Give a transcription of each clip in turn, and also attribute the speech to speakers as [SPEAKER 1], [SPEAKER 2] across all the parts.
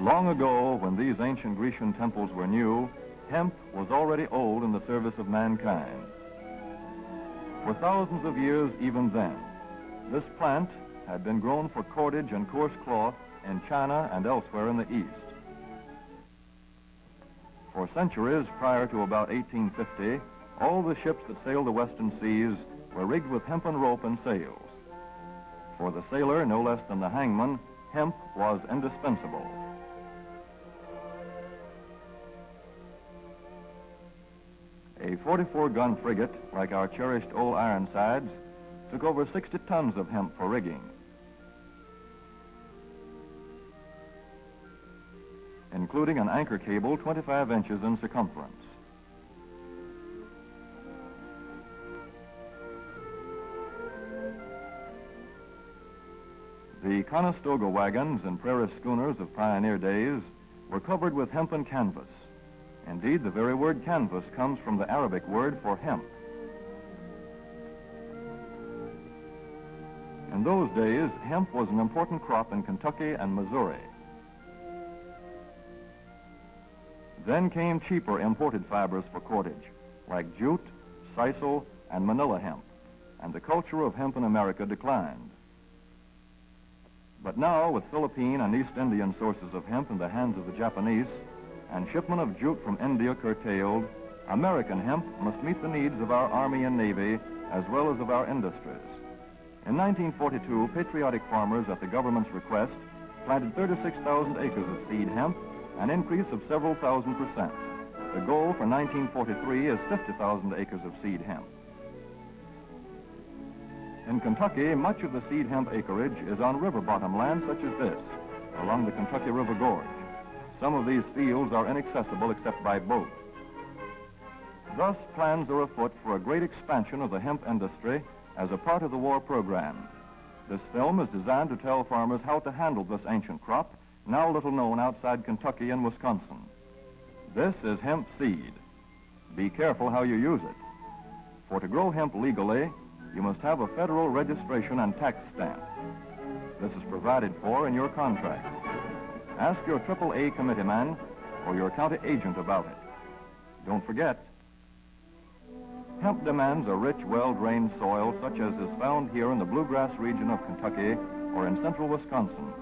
[SPEAKER 1] Long ago, when these ancient Grecian temples were new, hemp was already old in the service of mankind. For thousands of years even then, this plant had been grown for cordage and coarse cloth in China and elsewhere in the East. For centuries prior to about 1850, all the ships that sailed the western seas were rigged with hempen rope and sails. For the sailor, no less than the hangman, hemp was indispensable. A 44-gun frigate, like our cherished old Ironsides, took over 60 tons of hemp for rigging. Including an anchor cable 25 inches in circumference. The Conestoga wagons and prairie schooners of pioneer days were covered with hempen canvas. Indeed, the very word canvas comes from the Arabic word for hemp. In those days, hemp was an important crop in Kentucky and Missouri. Then came cheaper imported fibers for cordage, like jute, sisal, and manila hemp, and the culture of hemp in America declined. But now, with Philippine and East Indian sources of hemp in the hands of the Japanese, and shipment of jute from India curtailed, American hemp must meet the needs of our Army and Navy as well as of our industries. In 1942, patriotic farmers, at the government's request, planted 36,000 acres of seed hemp, an increase of several thousand%. The goal for 1943 is 50,000 acres of seed hemp. In Kentucky, much of the seed hemp acreage is on river bottom land such as this, along the Kentucky River Gorge. Some of these fields are inaccessible except by boat. Thus, plans are afoot for a great expansion of the hemp industry as a part of the war program. This film is designed to tell farmers how to handle this ancient crop, now little known outside Kentucky and Wisconsin. This is hemp seed. Be careful how you use it. For to grow hemp legally, you must have a federal registration and tax stamp. This is provided for in your contract. Ask your AAA committeeman or your county agent about it. Don't forget, hemp demands a rich, well-drained soil such as is found here in the bluegrass region of Kentucky or in central Wisconsin.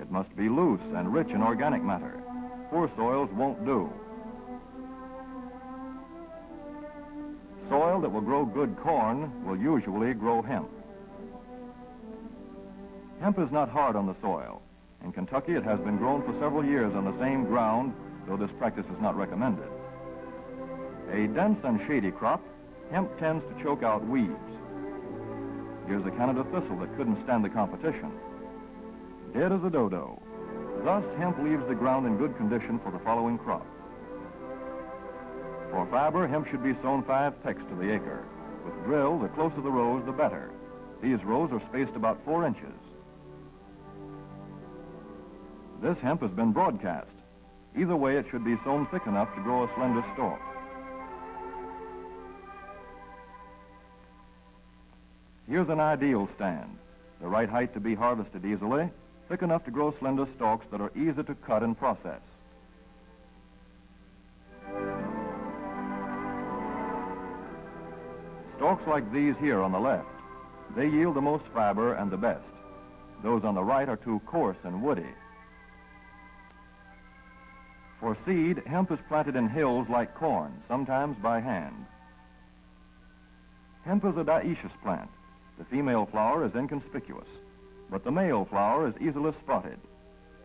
[SPEAKER 1] It must be loose and rich in organic matter. Poor soils won't do. Soil that will grow good corn will usually grow hemp. Hemp is not hard on the soil. In Kentucky, it has been grown for several years on the same ground, though this practice is not recommended. A dense and shady crop, hemp tends to choke out weeds. Here's a Canada thistle that couldn't stand the competition. Dead as a dodo. Thus, hemp leaves the ground in good condition for the following crop. For fiber, hemp should be sown 5 pecks to the acre. With drill, the closer the rows, the better. These rows are spaced about 4 inches. This hemp has been broadcast. Either way, it should be sown thick enough to grow a slender stalk. Here's an ideal stand. The right height to be harvested easily, thick enough to grow slender stalks that are easy to cut and process. Stalks like these here on the left, they yield the most fiber and the best. Those on the right are too coarse and woody. For seed, hemp is planted in hills like corn, sometimes by hand. Hemp is a dioecious plant. The female flower is inconspicuous, but the male flower is easily spotted.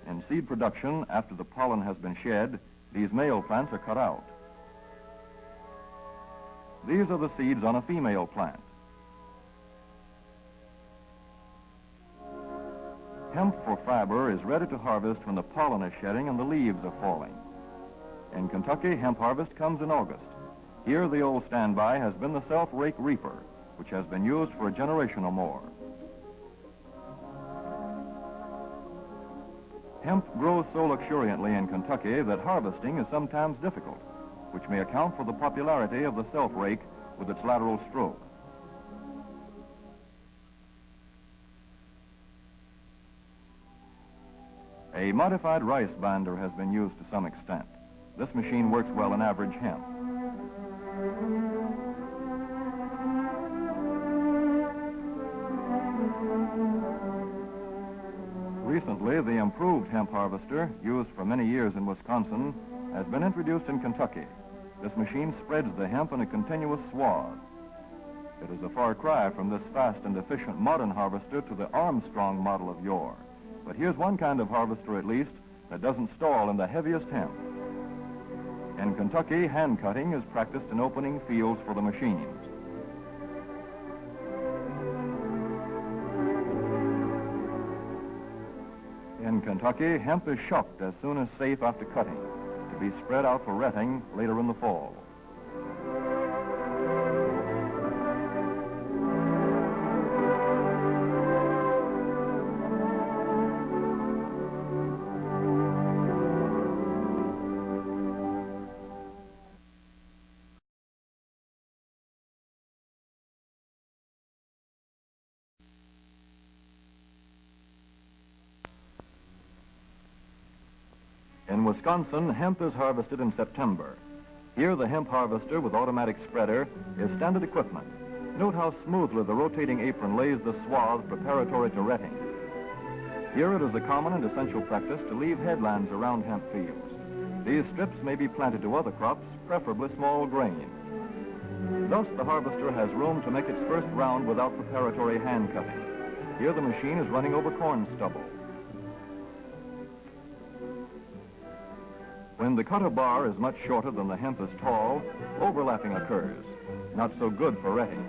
[SPEAKER 1] In seed production, after the pollen has been shed, these male plants are cut out. These are the seeds on a female plant. Hemp for fiber is ready to harvest when the pollen is shedding and the leaves are falling. In Kentucky, hemp harvest comes in August. Here, the old standby has been the self-rake reaper, which has been used for a generation or more. Hemp grows so luxuriantly in Kentucky that harvesting is sometimes difficult, which may account for the popularity of the self-rake with its lateral stroke. A modified rice binder has been used to some extent. This machine works well in average hemp. Recently, the improved hemp harvester, used for many years in Wisconsin, has been introduced in Kentucky. This machine spreads the hemp in a continuous swath. It is a far cry from this fast and efficient modern harvester to the Armstrong model of yore. But here's one kind of harvester, at least, that doesn't stall in the heaviest hemp. In Kentucky, hand cutting is practiced in opening fields for the machines. In Kentucky, hemp is shucked as soon as safe after cutting, to be spread out for retting later in the fall. In Wisconsin, hemp is harvested in September. Here, the hemp harvester with automatic spreader is standard equipment. Note how smoothly the rotating apron lays the swaths preparatory to retting. Here it is a common and essential practice to leave headlands around hemp fields. These strips may be planted to other crops, preferably small grain. Thus, the harvester has room to make its first round without preparatory hand cutting. Here the machine is running over corn stubble. When the cutter bar is much shorter than the hemp is tall, overlapping occurs. Not so good for retting.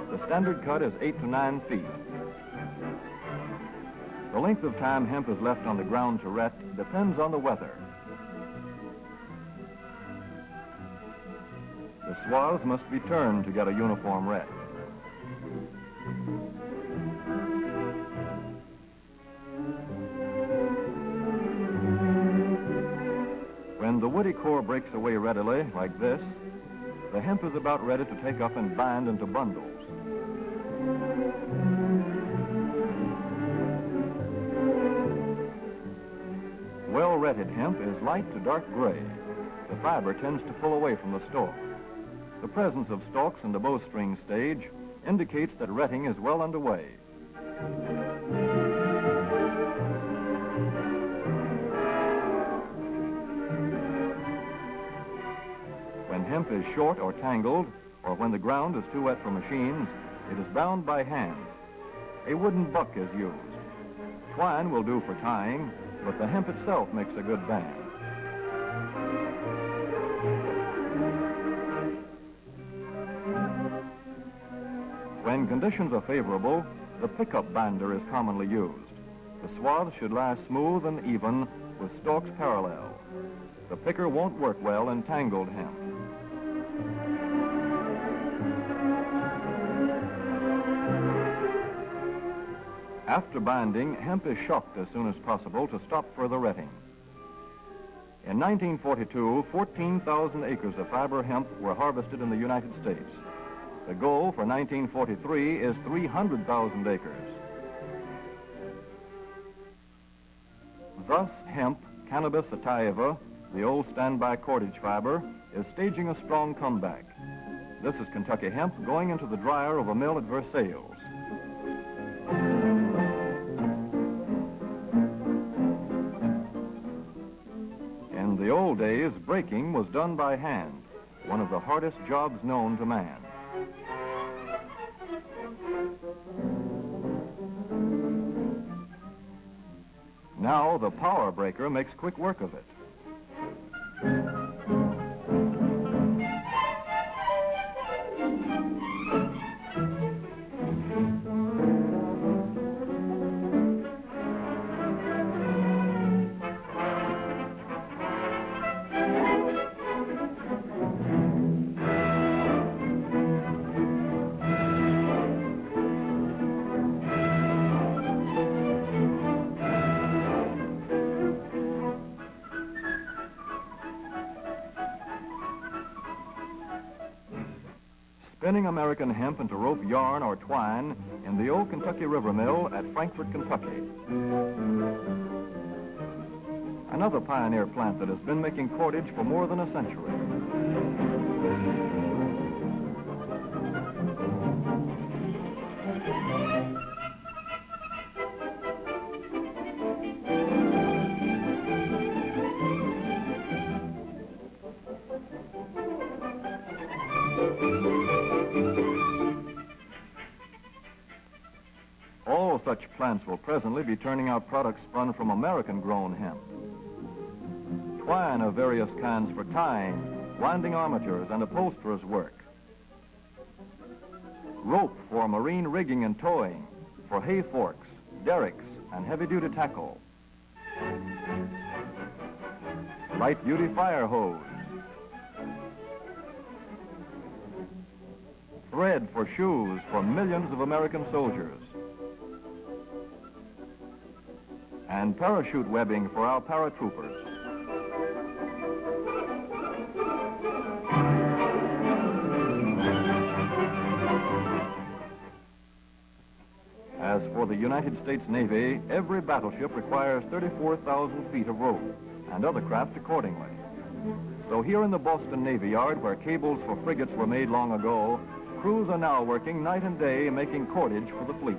[SPEAKER 1] The standard cut is 8 to 9 feet. The length of time hemp is left on the ground to ret depends on the weather. The swaths must be turned to get a uniform ret. When the woody core breaks away readily, like this, the hemp is about ready to take up and bind into bundles. Well-retted hemp is light to dark gray. The fiber tends to pull away from the stalk. The presence of stalks in the bowstring stage indicates that retting is well underway. When hemp is short or tangled, or when the ground is too wet for machines, it is bound by hand. A wooden buck is used. Twine will do for tying, but the hemp itself makes a good band. When conditions are favorable, the pickup binder is commonly used. The swaths should lie smooth and even with stalks parallel. The picker won't work well in tangled hemp. After binding, hemp is shucked as soon as possible to stop further retting. In 1942, 14,000 acres of fiber hemp were harvested in the United States. The goal for 1943 is 300,000 acres. Thus, hemp, Cannabis sativa, the old standby cordage fiber, is staging a strong comeback. This is Kentucky hemp going into the dryer of a mill at Versailles. In the old days, breaking was done by hand, one of the hardest jobs known to man. Now the power breaker makes quick work of it. Spinning American hemp into rope yarn or twine in the old Kentucky River Mill at Frankfort, Kentucky. another pioneer plant that has been making cordage for more than a century. All such plants will presently be turning out products spun from American-grown hemp. Twine of various kinds for tying, winding armatures, and upholsterers' work. Rope for marine rigging and towing, for hay forks, derricks, and heavy-duty tackle. Light-duty fire hose. Thread for shoes for millions of American soldiers. And parachute webbing for our paratroopers. As for the United States Navy, every battleship requires 34,000 feet of rope, and other craft accordingly. So here in the Boston Navy Yard, where cables for frigates were made long ago, crews are now working night and day making cordage for the fleet.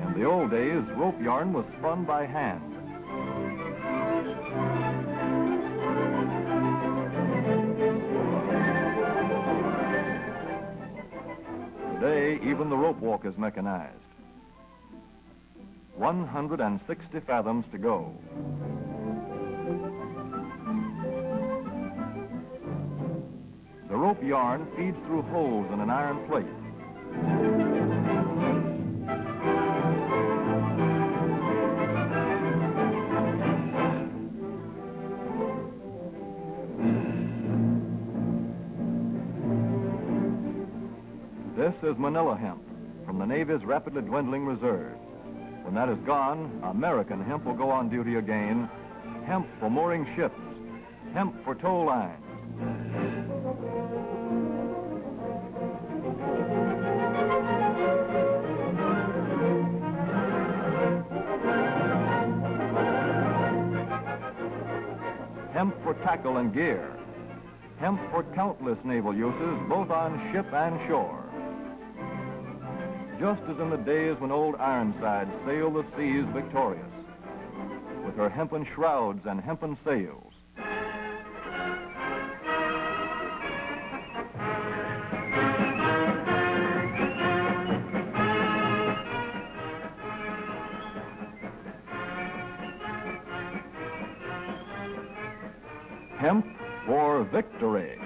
[SPEAKER 1] In the old days, rope yarn was spun by hand. Today, even the rope walk is mechanized. 160 fathoms to go. The rope yarn feeds through holes in an iron plate. This is Manila hemp from the Navy's rapidly dwindling reserves. When that is gone, American hemp will go on duty again. Hemp for mooring ships, hemp for tow lines. Hemp for tackle and gear. Hemp for countless naval uses, both on ship and shore. Just as in the days when old Ironside sailed the seas victorious, with her hempen shrouds and hempen sails. Hemp for victory.